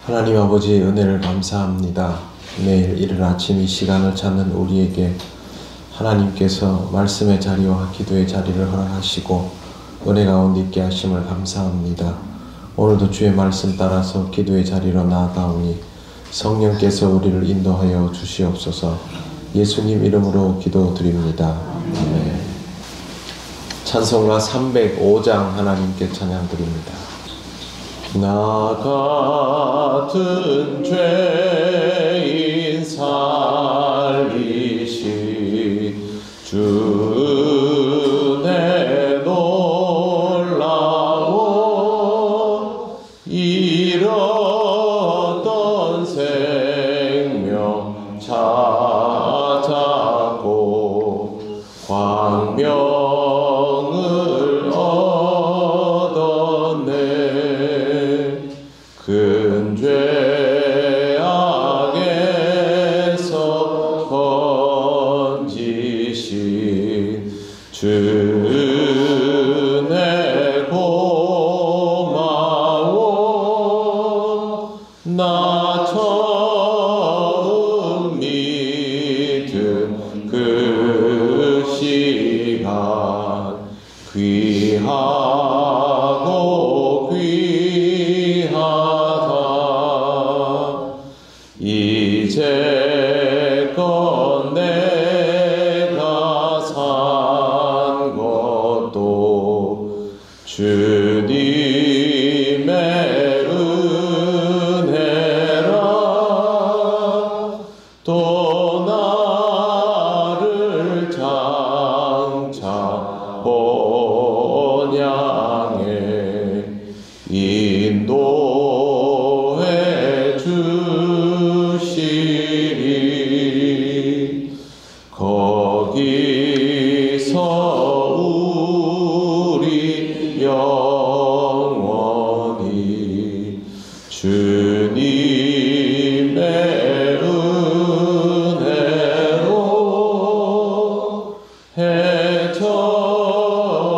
하나님 아버지 은혜를 감사합니다. 매일 이른 아침 이 시간을 찾는 우리에게 하나님께서 말씀의 자리와 기도의 자리를 허락하시고 은혜 가운데 있게 하심을 감사합니다. 오늘도 주의 말씀 따라서 기도의 자리로 나아가오니 성령께서 우리를 인도하여 주시옵소서. 예수님 이름으로 기도드립니다. 아멘. 찬송가 305장 하나님께 찬양드립니다. 나 같은 죄인 살리신 주 은혜 놀라워 잃었던 생명 찾았고 광명을 얻었네. 큰 죄악에서 건지신 주 은혜 고마워. 나 처음 믿은 그 시간 귀하고 귀하다. 이제껏 내가 산 것도 주님의 은혜라. 또 나를 장차 본향에 인도해 주시리. 거기서 우리 영원히 주님의 은혜로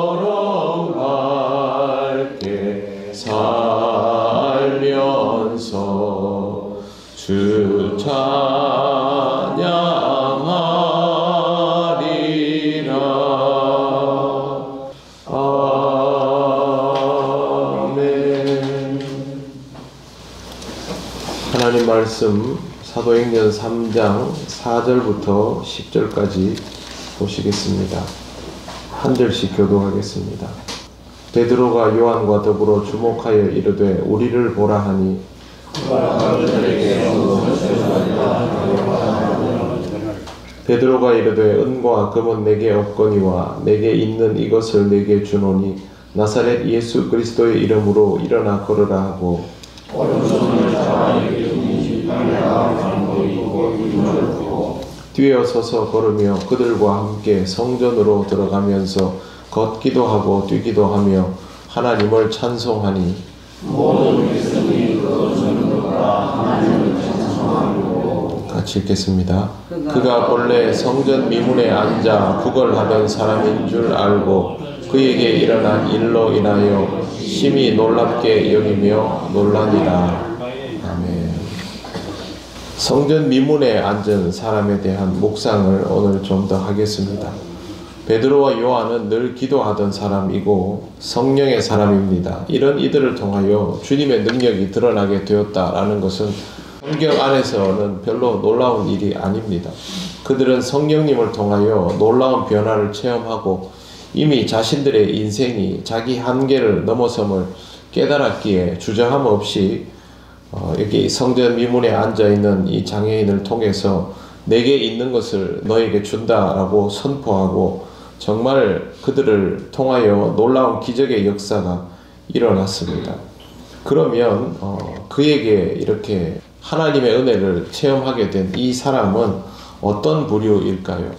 해처럼 밝게 살면서 주 찬양하리라. 아멘. 하나님 말씀 사도행전 3장 4절부터 10절까지 보시겠습니다. 한 절씩 교독하겠습니다. 베드로가 요한과 더불어 주목하여 이르되 우리를 보라 하니 베드로가 이르되 은과 금은 내게 없거니와 내게 있는 이것을 내게 주노니 나사렛 예수 그리스도의 이름으로 일어나 걸으라 하고 뒤에 서서 걸으며 그들과 함께 성전으로 들어가면서 걷기도 하고 뛰기도 하며 하나님을 찬송하니 같이 읽겠습니다. 그가 본래 성전 미문에 앉아 구걸하던 사람인 줄 알고 그에게 일어난 일로 인하여 심히 놀랍게 여기며 놀라니라. 아멘. 성전 미문에 앉은 사람에 대한 묵상을 오늘 좀 더 하겠습니다. 베드로와 요한은 늘 기도하던 사람이고 성령의 사람입니다. 이런 이들을 통하여 주님의 능력이 드러나게 되었다라는 것은 성경 안에서는 별로 놀라운 일이 아닙니다. 그들은 성령님을 통하여 놀라운 변화를 체험하고 이미 자신들의 인생이 자기 한계를 넘어섬을 깨달았기에 주저함 없이 여기 성전 미문에 앉아있는 이 장애인을 통해서 내게 있는 것을 너에게 준다라고 선포하고 정말 그들을 통하여 놀라운 기적의 역사가 일어났습니다. 그러면 그에게 이렇게 하나님의 은혜를 체험하게 된 이 사람은 어떤 부류일까요?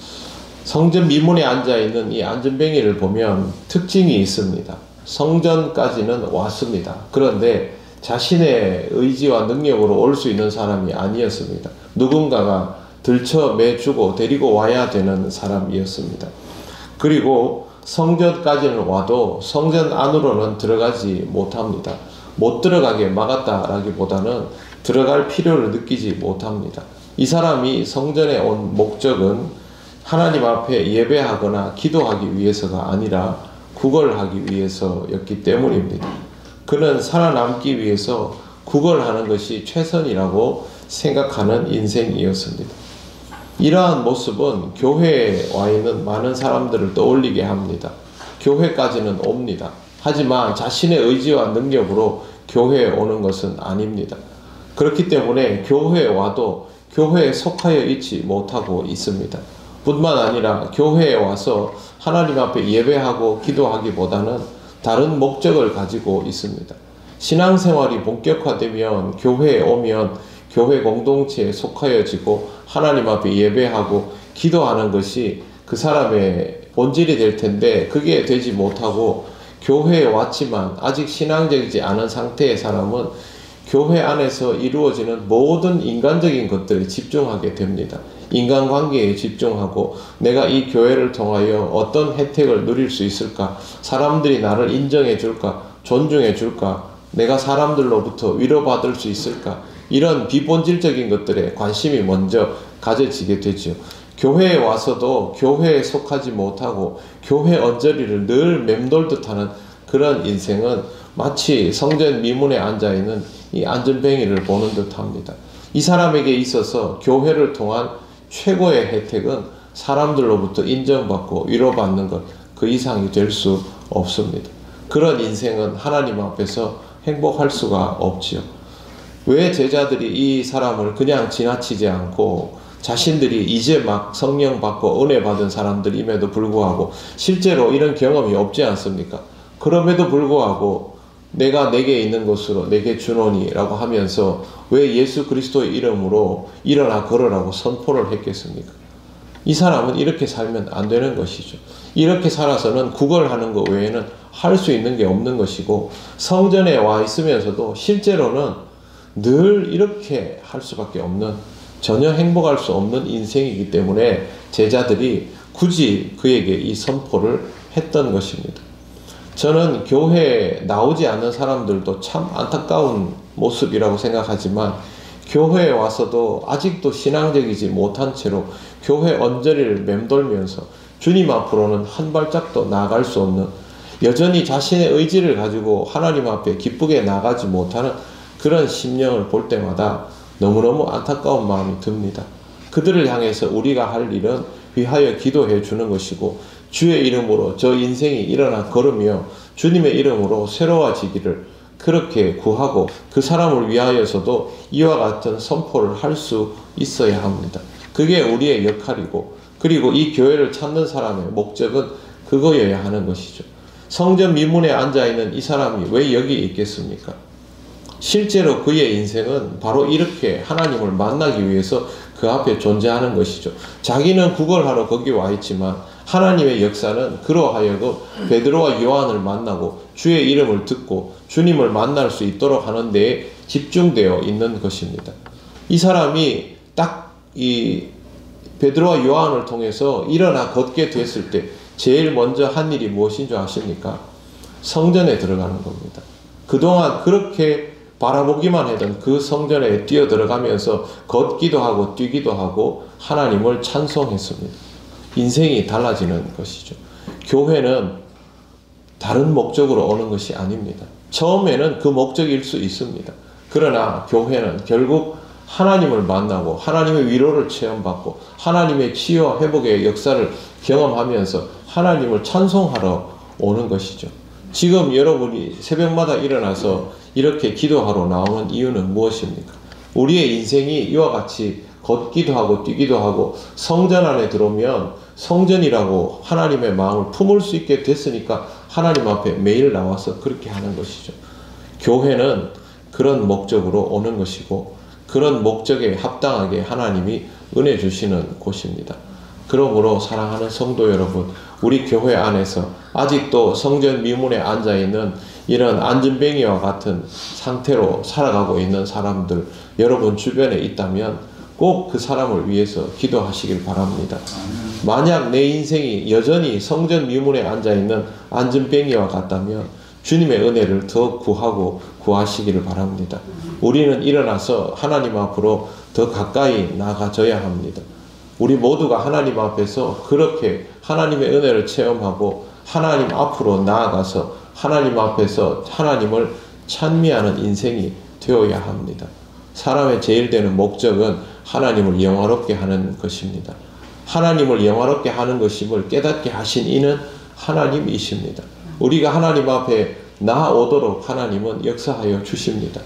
성전 미문에 앉아있는 이 안전뱅이를 보면 특징이 있습니다. 성전까지는 왔습니다. 그런데 자신의 의지와 능력으로 올 수 있는 사람이 아니었습니다. 누군가가 들쳐매주고 데리고 와야 되는 사람이었습니다. 그리고 성전까지는 와도 성전 안으로는 들어가지 못합니다. 못 들어가게 막았다라기보다는 들어갈 필요를 느끼지 못합니다. 이 사람이 성전에 온 목적은 하나님 앞에 예배하거나 기도하기 위해서가 아니라 구걸하기 위해서였기 때문입니다. 그는 살아남기 위해서 구걸하는 것이 최선이라고 생각하는 인생이었습니다. 이러한 모습은 교회에 와 있는 많은 사람들을 떠올리게 합니다. 교회까지는 옵니다. 하지만 자신의 의지와 능력으로 교회에 오는 것은 아닙니다. 그렇기 때문에 교회에 와도 교회에 속하여 있지 못하고 있습니다. 뿐만 아니라 교회에 와서 하나님 앞에 예배하고 기도하기보다는 다른 목적을 가지고 있습니다. 신앙생활이 본격화되면 교회에 오면 교회 공동체에 속하여지고 하나님 앞에 예배하고 기도하는 것이 그 사람의 본질이 될 텐데 그게 되지 못하고 교회에 왔지만 아직 신앙적이지 않은 상태의 사람은 교회 안에서 이루어지는 모든 인간적인 것들에 집중하게 됩니다. 인간관계에 집중하고 내가 이 교회를 통하여 어떤 혜택을 누릴 수 있을까? 사람들이 나를 인정해 줄까? 존중해 줄까? 내가 사람들로부터 위로받을 수 있을까? 이런 비본질적인 것들에 관심이 먼저 가져지게 되죠. 교회에 와서도 교회에 속하지 못하고 교회 언저리를 늘 맴돌듯 하는 그런 인생은 마치 성전 미문에 앉아있는 이 안전뱅이를 보는 듯 합니다. 이 사람에게 있어서 교회를 통한 최고의 혜택은 사람들로부터 인정받고 위로받는 것, 그 이상이 될 수 없습니다. 그런 인생은 하나님 앞에서 행복할 수가 없지요. 왜 제자들이 이 사람을 그냥 지나치지 않고 자신들이 이제 막 성령 받고 은혜 받은 사람들임에도 불구하고 실제로 이런 경험이 없지 않습니까? 그럼에도 불구하고 내가 내게 있는 것으로 내게 주노니 라고 하면서 왜 예수 그리스도의 이름으로 일어나 걸으라고 선포를 했겠습니까? 이 사람은 이렇게 살면 안 되는 것이죠. 이렇게 살아서는 구걸하는 것 외에는 할 수 있는 게 없는 것이고 성전에 와 있으면서도 실제로는 늘 이렇게 할 수밖에 없는 전혀 행복할 수 없는 인생이기 때문에 제자들이 굳이 그에게 이 선포를 했던 것입니다. 저는 교회에 나오지 않는 사람들도 참 안타까운 모습이라고 생각하지만 교회에 와서도 아직도 신앙적이지 못한 채로 교회 언저리를 맴돌면서 주님 앞으로는 한 발짝도 나아갈 수 없는 여전히 자신의 의지를 가지고 하나님 앞에 기쁘게 나가지 못하는 그런 심령을 볼 때마다 너무너무 안타까운 마음이 듭니다. 그들을 향해서 우리가 할 일은 위하여 기도해 주는 것이고 주의 이름으로 저 인생이 일어나 걸으며 주님의 이름으로 새로워지기를 그렇게 구하고 그 사람을 위하여서도 이와 같은 선포를 할 수 있어야 합니다. 그게 우리의 역할이고 그리고 이 교회를 찾는 사람의 목적은 그거여야 하는 것이죠. 성전 미문에 앉아있는 이 사람이 왜 여기 있겠습니까? 실제로 그의 인생은 바로 이렇게 하나님을 만나기 위해서 그 앞에 존재하는 것이죠. 자기는 구걸하러 거기 와 있지만 하나님의 역사는 그로 하여금 베드로와 요한을 만나고 주의 이름을 듣고 주님을 만날 수 있도록 하는 데에 집중되어 있는 것입니다. 이 사람이 딱 이 베드로와 요한을 통해서 일어나 걷게 됐을 때 제일 먼저 한 일이 무엇인 줄 아십니까? 성전에 들어가는 겁니다. 그동안 그렇게 바라보기만 하던 그 성전에 뛰어 들어가면서 걷기도 하고 뛰기도 하고 하나님을 찬송했습니다. 인생이 달라지는 것이죠. 교회는 다른 목적으로 오는 것이 아닙니다. 처음에는 그 목적일 수 있습니다. 그러나 교회는 결국 하나님을 만나고 하나님의 위로를 체험받고 하나님의 치유와 회복의 역사를 경험하면서 하나님을 찬송하러 오는 것이죠. 지금 여러분이 새벽마다 일어나서 이렇게 기도하러 나오는 이유는 무엇입니까? 우리의 인생이 이와 같이 걷기도 하고 뛰기도 하고 성전 안에 들어오면 성전이라고 하나님의 마음을 품을 수 있게 됐으니까 하나님 앞에 매일 나와서 그렇게 하는 것이죠. 교회는 그런 목적으로 오는 것이고 그런 목적에 합당하게 하나님이 은혜 주시는 곳입니다. 그러므로 사랑하는 성도 여러분, 우리 교회 안에서 아직도 성전 미문에 앉아있는 이런 안전뱅이와 같은 상태로 살아가고 있는 사람들 여러분 주변에 있다면 꼭 그 사람을 위해서 기도하시길 바랍니다. 만약 내 인생이 여전히 성전 미문에 앉아있는 안전뱅이와 같다면 주님의 은혜를 더 구하고 구하시기를 바랍니다. 우리는 일어나서 하나님 앞으로 더 가까이 나가져야 합니다. 우리 모두가 하나님 앞에서 그렇게 하나님의 은혜를 체험하고 하나님 앞으로 나아가서 하나님 앞에서 하나님을 찬미하는 인생이 되어야 합니다. 사람의 제일 되는 목적은 하나님을 영화롭게 하는 것입니다. 하나님을 영화롭게 하는 것임을 깨닫게 하신 이는 하나님이십니다. 우리가 하나님 앞에 나아오도록 하나님은 역사하여 주십니다.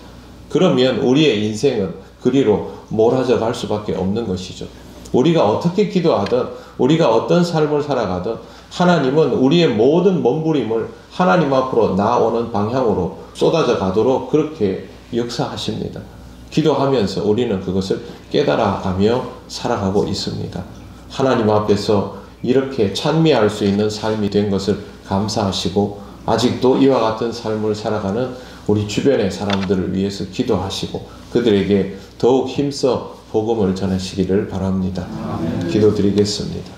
그러면 우리의 인생은 그리로 몰아져 갈 수밖에 없는 것이죠. 우리가 어떻게 기도하든 우리가 어떤 삶을 살아가든 하나님은 우리의 모든 몸부림을 하나님 앞으로 나아오는 방향으로 쏟아져 가도록 그렇게 역사하십니다. 기도하면서 우리는 그것을 깨달아가며 살아가고 있습니다. 하나님 앞에서 이렇게 찬미할 수 있는 삶이 된 것을 감사하시고 아직도 이와 같은 삶을 살아가는 우리 주변의 사람들을 위해서 기도하시고 그들에게 더욱 힘써 복음을 전하시기를 바랍니다. 기도드리겠습니다.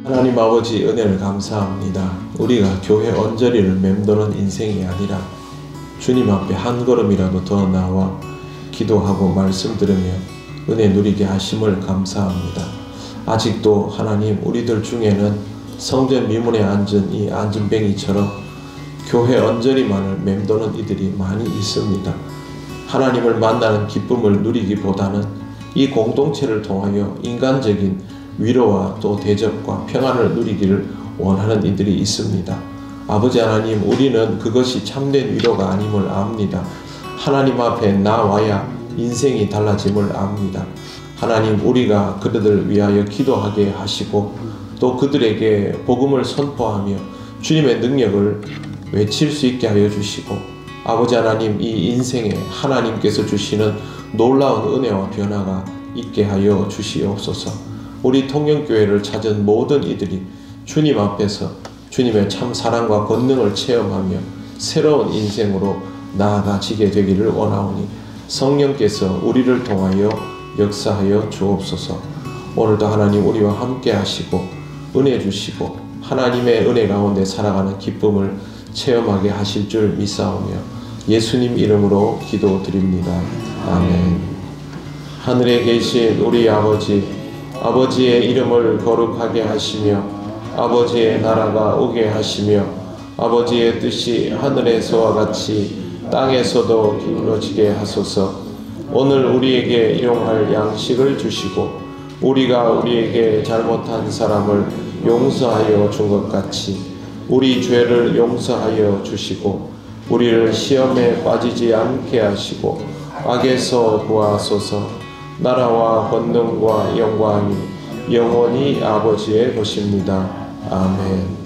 하나님 아버지 은혜를 감사합니다. 우리가 교회 언저리를 맴도는 인생이 아니라 주님 앞에 한 걸음이라도 더 나와 기도하고 말씀 들으며 은혜 누리게 하심을 감사합니다. 아직도 하나님 우리들 중에는 성전 미문에 앉은 이 앉은뱅이처럼 교회 언저리만을 맴도는 이들이 많이 있습니다. 하나님을 만나는 기쁨을 누리기보다는 이 공동체를 통하여 인간적인 위로와 또 대접과 평안을 누리기를 원하는 이들이 있습니다. 아버지 하나님, 우리는 그것이 참된 위로가 아님을 압니다. 하나님 앞에 나와야 인생이 달라짐을 압니다. 하나님, 우리가 그들을 위하여 기도하게 하시고 또 그들에게 복음을 선포하며 주님의 능력을 외칠 수 있게 하여 주시고 아버지 하나님, 이 인생에 하나님께서 주시는 놀라운 은혜와 변화가 있게 하여 주시옵소서. 우리 통영교회를 찾은 모든 이들이 주님 앞에서 주님의 참 사랑과 권능을 체험하며 새로운 인생으로 나아가지게 되기를 원하오니 성령께서 우리를 통하여 역사하여 주옵소서. 오늘도 하나님 우리와 함께 하시고 은혜 주시고 하나님의 은혜 가운데 살아가는 기쁨을 체험하게 하실 줄 믿사오며 예수님 이름으로 기도드립니다. 아멘. 하늘에 계신 우리 아버지의 이름을 거룩하게 하시며 아버지의 나라가 오게 하시며 아버지의 뜻이 하늘에서와 같이 땅에서도 이루어지게 하소서. 오늘 우리에게 일용할 양식을 주시고 우리가 우리에게 잘못한 사람을 용서하여 준 것 같이 우리 죄를 용서하여 주시고 우리를 시험에 빠지지 않게 하시고 악에서 구하소서. 나라와 권능과 영광이 영원히 아버지의 것입니다. 아멘.